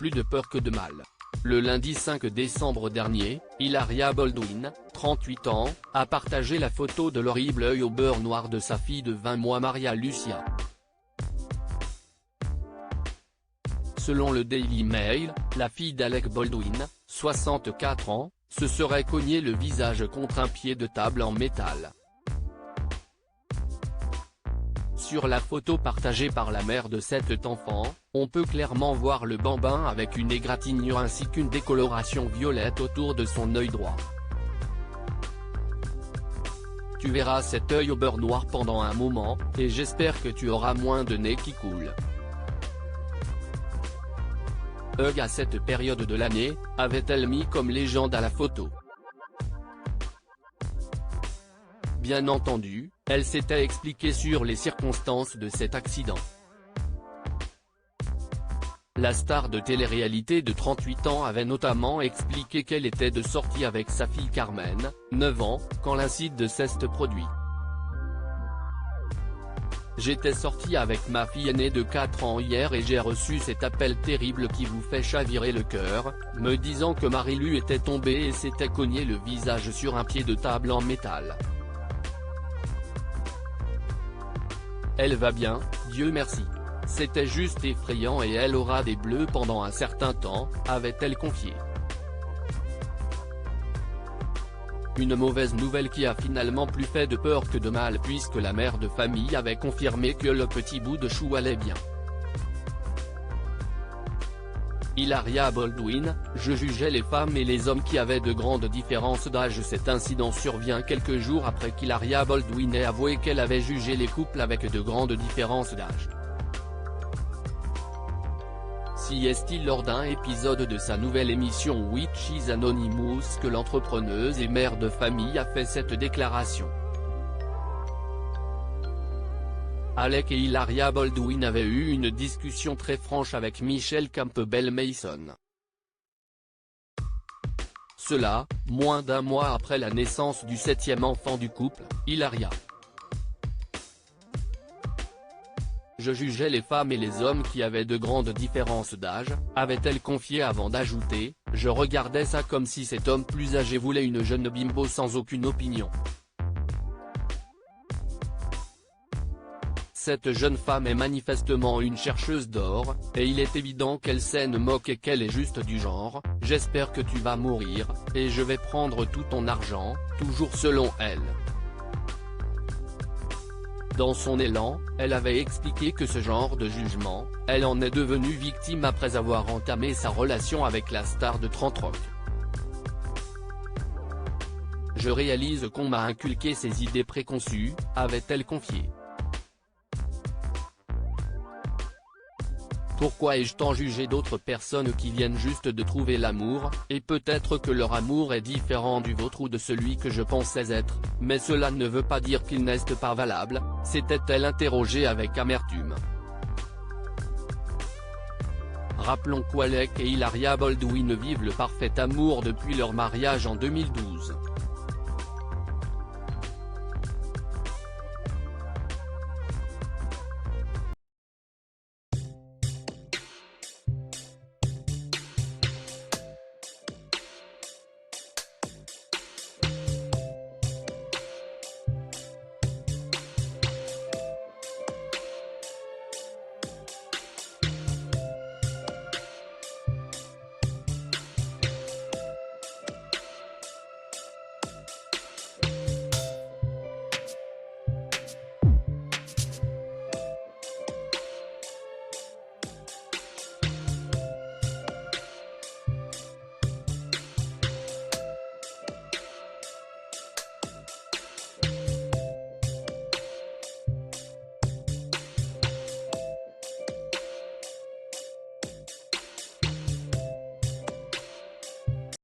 plus de peur que de mal. Le lundi 5 décembre dernier, Hilaria Baldwin, 38 ans, a partagé la photo de l'horrible œil au beurre noir de sa fille de 20 mois Maria Lucia. Selon le Daily Mail, la fille d'Alec Baldwin, 64 ans, se serait cogné le visage contre un pied de table en métal. Sur la photo partagée par la mère de cet enfant, on peut clairement voir le bambin avec une égratignure ainsi qu'une décoloration violette autour de son œil droit. Tu verras cet œil au beurre noir pendant un moment, et j'espère que tu auras moins de nez qui coule. Hug à cette période de l'année, avait-elle mis comme légende à la photo. Bien entendu, elle s'était expliquée sur les circonstances de cet accident. La star de télé-réalité de 38 ans avait notamment expliqué qu'elle était de sortie avec sa fille Carmen, 9 ans, quand l'incident s'est produit. J'étais sortie avec ma fille aînée de 4 ans hier et j'ai reçu cet appel terrible qui vous fait chavirer le cœur, me disant que Marie-Lu était tombée et s'était cogné le visage sur un pied de table en métal. Elle va bien, Dieu merci. C'était juste effrayant et elle aura des bleus pendant un certain temps, avait-elle confié. Une mauvaise nouvelle qui a finalement plus fait de peur que de mal puisque la mère de famille avait confirmé que le petit bout de chou allait bien. Hilaria Baldwin, je jugeais les femmes et les hommes qui avaient de grandes différences d'âge. Cet incident survient quelques jours après qu'Hilaria Baldwin ait avoué qu'elle avait jugé les couples avec de grandes différences d'âge. Si est-il lors d'un épisode de sa nouvelle émission Which is Anonymous que l'entrepreneuse et mère de famille a fait cette déclaration. Alec et Hilaria Baldwin avaient eu une discussion très franche avec Michelle Campbell Mason. Cela, moins d'un mois après la naissance du 7e enfant du couple, Hilaria. Je jugeais les femmes et les hommes qui avaient de grandes différences d'âge, avait-elle confié avant d'ajouter, je regardais ça comme si cet homme plus âgé voulait une jeune bimbo sans aucune opinion. Cette jeune femme est manifestement une chercheuse d'or, et il est évident qu'elle s'en moque et qu'elle est juste du genre, j'espère que tu vas mourir, et je vais prendre tout ton argent, toujours selon elle. Dans son élan, elle avait expliqué que ce genre de jugement, elle en est devenue victime après avoir entamé sa relation avec la star de 30 Rock. Je réalise qu'on m'a inculqué ces idées préconçues, avait-elle confié. Pourquoi ai-je tant jugé d'autres personnes qui viennent juste de trouver l'amour, et peut-être que leur amour est différent du vôtre ou de celui que je pensais être, mais cela ne veut pas dire qu'il n'est pas valable, s'était-elle interrogée avec amertume. Rappelons qu'Alec et Hilaria Baldwin vivent le parfait amour depuis leur mariage en 2012.